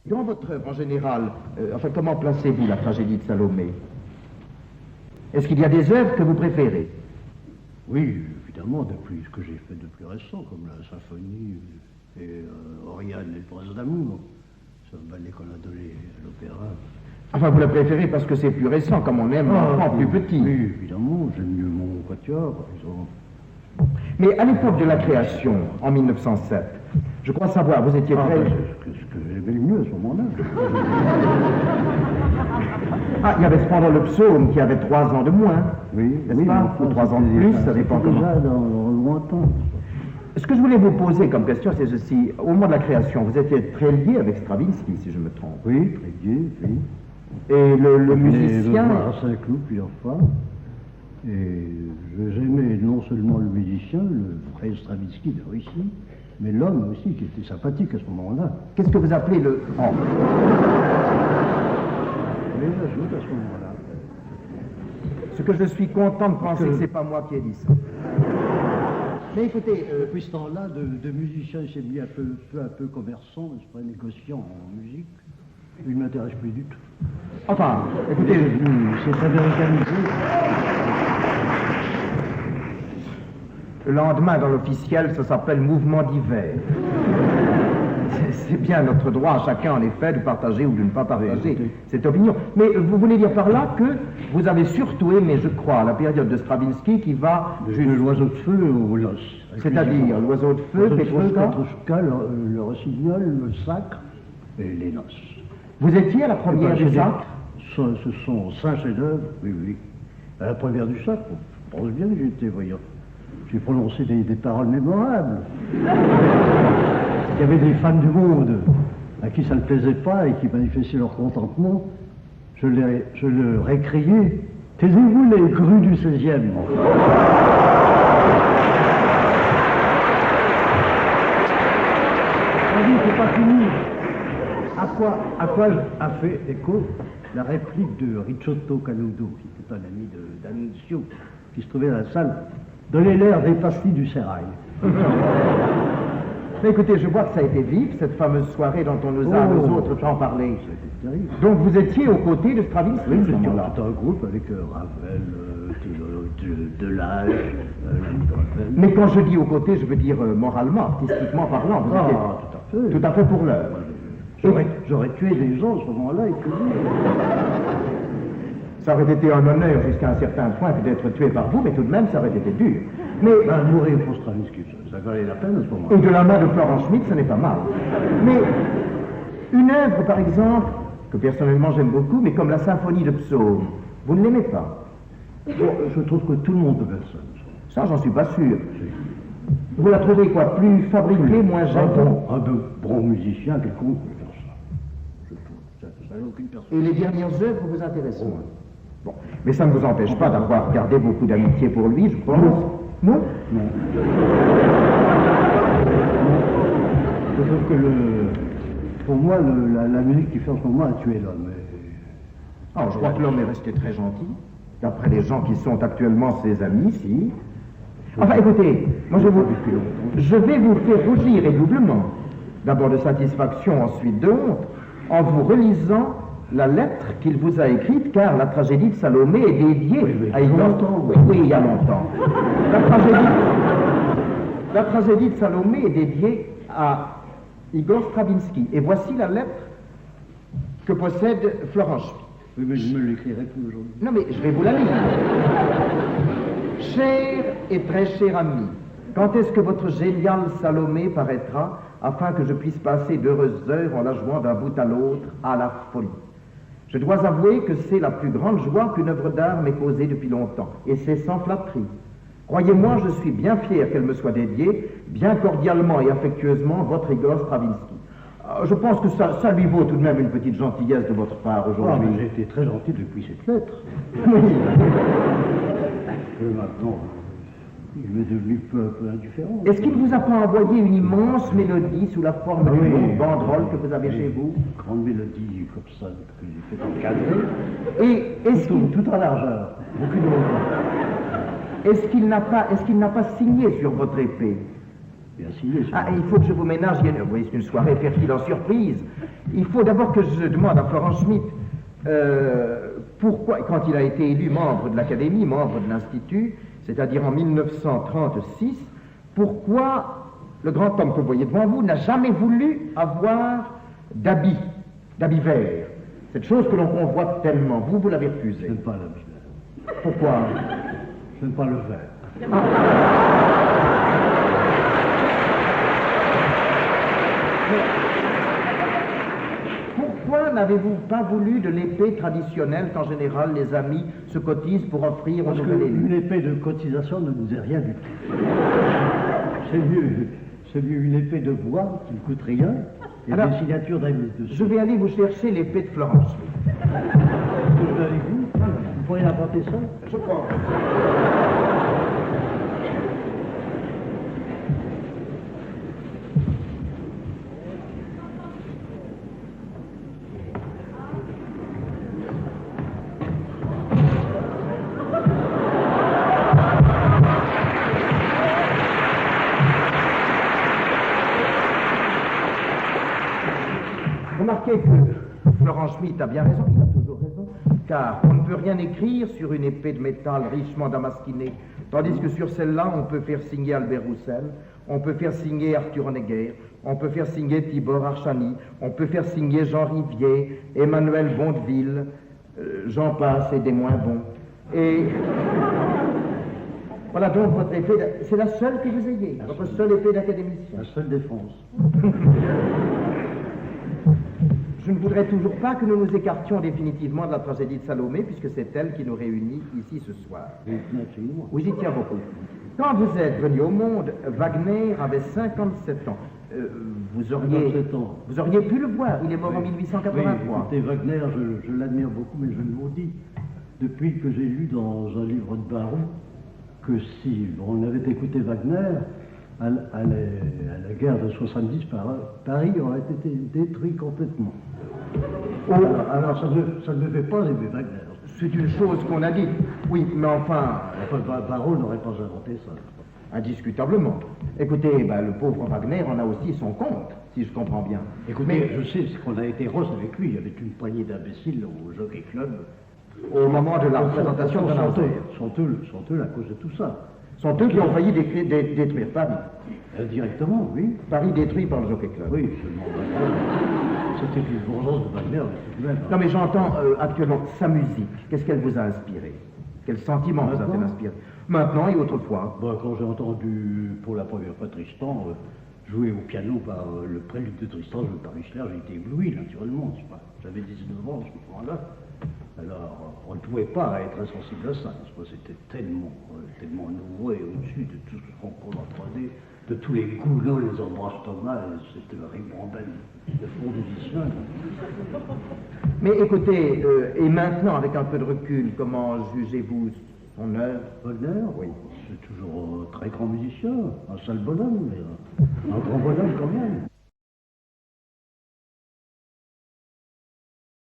Dans votre œuvre en général, enfin, comment placez-vous la tragédie de Salomé? Est-ce qu'il y a des œuvres que vous préférez? Oui, évidemment, depuis ce que j'ai fait de plus récent, comme la symphonie et Oriane et le Prince d'amour. C'est un ballet qu'on a donné à l'opéra. Enfin, vous la préférez parce que c'est plus récent, comme on aime l'enfant plus petit. Oui, évidemment, j'aime mieux mon quatuor, par exemple. Mais à l'époque de la création, en 1907, je crois savoir, vous étiez très... C'est ce que j'aimais le mieux à ce moment-là. Ah, il y avait cependant le psaume qui avait 3 ans de moins. Oui, n'est-ce pas? Ou 3 ans de plus, ça dépend comment. Déjà dans le lointain. Ce que je voulais vous poser comme question, c'est ceci. Au moment de la création, vous étiez très lié avec Stravinsky, si je me trompe. Oui, très lié, oui. Et le musicien... Je l'ai à Saint-Cloud plusieurs fois. Et j'aimais non seulement le musicien, le vrai Stravinsky de Russie, mais l'homme aussi, qui était sympathique à ce moment-là. Qu'est-ce que vous appelez le... Oh. Les ajoute à ce moment-là. Ce que je suis content de penser que c'est pas moi qui ai dit ça. Mais écoutez... Depuis ce temps-là, de musicien, il s'est mis peu à peu commerçant, n'est-ce pas, négociant en musique. Il ne m'intéresse plus du tout. Enfin, écoutez... C'est américanisé. Le lendemain, dans l'officiel, ça s'appelle mouvement d'hiver. C'est bien notre droit, chacun en effet, de partager ou de ne pas partager cette opinion. Mais vous voulez dire par là que vous avez surtout aimé, je crois, la période de Stravinsky qui va... De l'oiseau de feu au Los. C'est-à-dire l'oiseau de feu, Petrouchka, le rossignol, le sacre et les noces. Vous étiez à la première du sacre? Ce sont 5 chefs-d'œuvre, oui, oui. À la première du sacre, je pense bien que j'étais, voyons. J'ai prononcé des paroles mémorables. Il y avait des femmes du monde à qui ça ne plaisait pas et qui manifestaient leur contentement. Je leur ai crié « Taisez-vous les grues du 16e » c'est pas fini. À quoi a fait écho la réplique de Ricciotto Canudo, qui était un ami d'Annunzio, qui se trouvait dans la salle. Donnez-leur des pastilles du sérail. Mais écoutez, je vois que ça a été vif, cette fameuse soirée dont on nous a, nous autres, tant parlé. C'était terrible. Donc vous étiez aux côtés de Stravinsky? Oui, nous étions tout un groupe avec Ravel, Delage, Ravel. Mais quand je dis aux côtés, je veux dire moralement, artistiquement parlant. Vous étiez tout à fait. Tout à fait pour l'heure. J'aurais tué des gens à ce moment-là et que ça aurait été un honneur jusqu'à un certain point que d'être tué par vous, mais tout de même, ça aurait été dur. Mais... mourir pour Stravinsky, ça valait la peine à ce moment-là. Et de la main de Florent Schmitt, ce n'est pas mal. Mais une œuvre, par exemple, que personnellement j'aime beaucoup, mais comme la symphonie de Psaume, vous ne l'aimez pas? Je trouve que tout le monde peut faire ça. Ça, j'en suis pas sûr. Vous la trouvez quoi? Plus fabriquée, moins jaune? Un bon musicien, quelconque peut faire ça. Je trouve. Ça n'a aucune personne. Et les dernières œuvres vous intéressent moins? Bon. Mais ça ne vous empêche pas d'avoir gardé beaucoup d'amitié pour lui, je pense. Non? Non. Je trouve que pour moi, la musique qui fait en ce moment a tué l'homme. Je crois que l'homme est resté très gentil. D'après les gens qui sont actuellement ses amis, si. Enfin, écoutez, moi je vais vous faire rougir et doublement. D'abord de satisfaction, ensuite de honte, en vous relisant la lettre qu'il vous a écrite, car la tragédie de Salomé est dédiée à Igor. Oui, il y a longtemps. La tragédie de Salomé est dédiée à Igor Stravinsky. Et voici la lettre que possède Florent Schmitt. Oui, mais je ne me l'écrirai plus aujourd'hui. Non, mais je vais vous la lire. Cher et très cher ami, quand est-ce que votre génial Salomé paraîtra, afin que je puisse passer d'heureuses heures en la jouant d'un bout à l'autre à la folie? Je dois avouer que c'est la plus grande joie qu'une œuvre d'art m'ait causée depuis longtemps, et c'est sans flatterie. Croyez-moi, je suis bien fier qu'elle me soit dédiée, bien cordialement et affectueusement, votre Igor Stravinsky. Je pense que ça lui vaut tout de même une petite gentillesse de votre part aujourd'hui. J'ai été très gentil depuis cette lettre. Oui. Maintenant, il m'est devenu peu à peu indifférent. Est-ce qu'il ne vous a pas envoyé une immense mélodie sous la forme d'une banderole que vous avez chez vous? Une grande mélodie comme ça, que j'ai fait encadrer. Et est-ce qu'il... Tout en largeur, beaucoup de hauteur. Est-ce qu'il n'a pas signé sur votre épée? Bien signé. Ah, il faut que je vous ménage, oui, c'est une soirée fertile en surprise. Il faut d'abord que je demande à Florent Schmitt pourquoi, quand il a été élu membre de l'Académie, membre de l'Institut, c'est-à-dire en 1936, pourquoi le grand homme que vous voyez devant vous n'a jamais voulu avoir d'habit vert. Cette chose que l'on convoite tellement. Vous l'avez refusé. Je n'aime pas l'habit vert. Pourquoi? Je n'aime pas le vert. Pourquoi n'avez-vous pas voulu de l'épée traditionnelle qu'en général les amis se cotisent pour offrir au Parce nouvel élu? qu'une épée de cotisation ne nous dit rien du tout. C'est mieux une épée de bois qui ne coûte rien et Alors, des signatures d'amis dessus. Je vais aller vous chercher l'épée de Florence. Est-ce que je vais avec vous? Vous pourriez apporter ça? Je pense. Remarquez que Florent Schmitt a bien raison, il a toujours raison, car on ne peut rien écrire sur une épée de métal richement damasquinée, tandis que sur celle-là, on peut faire signer Albert Roussel, on peut faire signer Arthur Honegger, on peut faire signer Tibor Archani, on peut faire signer Jean Rivier, Emmanuel Bondeville, j'en passe et des moins bons. Et voilà donc votre épée, c'est la seule que vous ayez, votre seule épée d'académicien. La seule défense. Je ne voudrais toujours pas que nous nous écartions définitivement de la tragédie de Salomé, puisque c'est elle qui nous réunit ici ce soir. Oui, j'y tiens beaucoup. Quand vous êtes venu au monde, Wagner avait 57 ans. Vous auriez pu le voir, il est mort en 1883. Oui, écoutez, Wagner, je l'admire beaucoup, mais je le maudis. Depuis que j'ai lu dans un livre de Baron que si on avait écouté Wagner, à la guerre de 70, Paris aurait été détruit complètement. Oh, alors ça ne me fait pas aimer Wagner. C'est une chose qu'on a dit. Oui, mais enfin... Baron n'aurait pas inventé ça. Indiscutablement. Écoutez, le pauvre Wagner en a aussi son compte, si je comprends bien. Écoutez, je sais qu'on a été rose avec lui. Il y avait une poignée d'imbéciles au Jockey Club. Au moment de la représentation de sont eux la cause de tout ça. Sont eux qui ont failli détruire Paris. Directement, oui. Paris détruit par le Jockey Club. Oui, seulement c'était une vengeance de Wagner, tout de même. Non, mais j'entends actuellement sa musique. Qu'est-ce qu'elle vous a inspiré? Quel sentiment vous a-t-elle inspiré? Maintenant et autrefois? Quand j'ai entendu pour la première fois Tristan jouer au piano par le prélude de Tristan joué par Richter, j'ai été ébloui, naturellement. J'avais 19 ans à ce moment-là. Alors, on ne pouvait pas être insensible à ça. C'était tellement nouveau et au-dessus de tout ce qu'on trouve en 3D, de tous les goulots, les embranches Thomas, c'était le ribambelle de fond musicien. Mais écoutez, et maintenant, avec un peu de recul, comment jugez-vous son œuvre? Wagner, oui. C'est toujours un très grand musicien, un sale bonhomme, mais un grand bonhomme quand même.